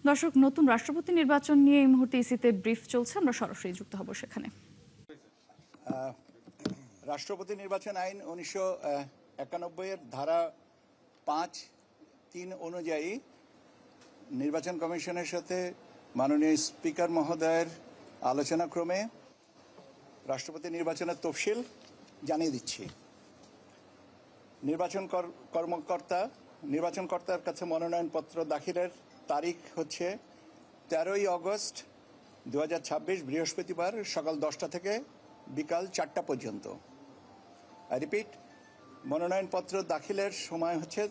দর্শক, নতুন রাষ্ট্রপতি নির্বাচন নিয়ে এই মুহূর্তে ইসিতে ব্রিফ চলছে, আমরা সরাসরি যুক্ত হব সেখানে। রাষ্ট্রপতি নির্বাচন আইন 1991 এর ধারা 5(3) অনুযায়ী নির্বাচন কমিশনের সাথে মাননীয় স্পিকার মহোদয়ের আলোচনাক্রমে রাষ্ট্রপতি নির্বাচনের তফসিল জানিয়ে দিচ্ছি। নির্বাচনকর্তার কাছে মনোনয়নপত্র দাখিলের তারিখ হচ্ছে 13ই অগস্ট 2026 বৃহস্পতিবার সকাল 10টা থেকে বিকাল 4টা পর্যন্ত। রিপিট, মনোনয়নপত্র দাখিলের সময় হচ্ছে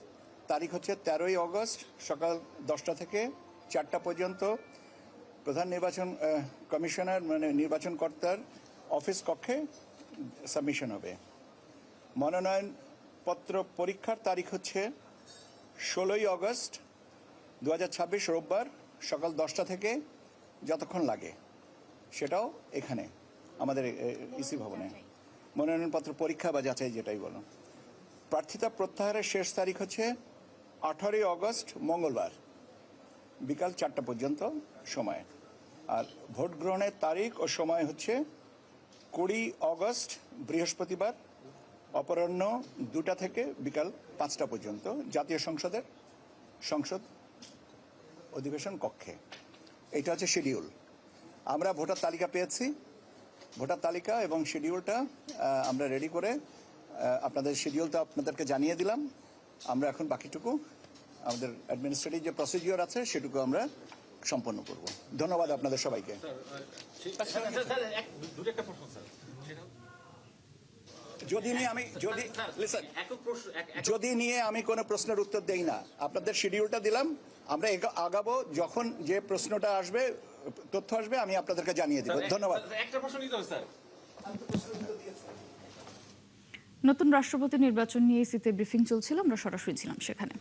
তারিখ হচ্ছে 13ই অগস্ট সকাল 10টা থেকে 4টা পর্যন্ত। প্রধান নির্বাচন কমিশনার নির্বাচনকর্তার অফিস কক্ষে সাবমিশন হবে। মনোনয়নপত্র পরীক্ষার তারিখ হচ্ছে 16ই অগস্ট 2026 রোববার সকাল 10টা থেকে যতক্ষণ লাগে, সেটাও এখানে আমাদের ইসি ভবনে। মনোনয়নপত্র পরীক্ষা বা যাচাই যেটাই বলো। প্রার্থিতা প্রত্যাহারের শেষ তারিখ হচ্ছে 18ই অগস্ট মঙ্গলবার বিকাল 4টা পর্যন্ত সময়। আর ভোট গ্রহণের তারিখ ও সময় হচ্ছে 20 অগস্ট বৃহস্পতিবার অপরাহ্ন 2টা থেকে বিকাল 5টা পর্যন্ত জাতীয় সংসদ অধিবেশন কক্ষে। এটা হচ্ছে শিডিউল। আমরা ভোটার তালিকা পেয়েছি, ভোটার তালিকা এবং শিডিউলটা আমরা রেডি করে আপনাদের শিডিউলটা আপনাদেরকে জানিয়ে দিলাম। আমরা এখন বাকিটুকু আমাদের অ্যাডমিনিস্ট্রেটিভ যে প্রসিডিওর আছে সেটুকু আমরা সম্পন্ন করব। ধন্যবাদ আপনাদের সবাইকে। যদি নিয়ে আমি কোনো প্রশ্নের উত্তর দেই না, আপনাদের শিডিউলটা দিলাম, আমরা আগাবো। যখন যে প্রশ্নটা আসবে, তথ্য আসবে, আমি আপনাদেরকে জানিয়ে দেব। ধন্যবাদ। নতুন রাষ্ট্রপতি নির্বাচন নিয়ে ইসিতে ব্রিফিং চলছিল, আমরা সরাসরি ছিলাম সেখানে।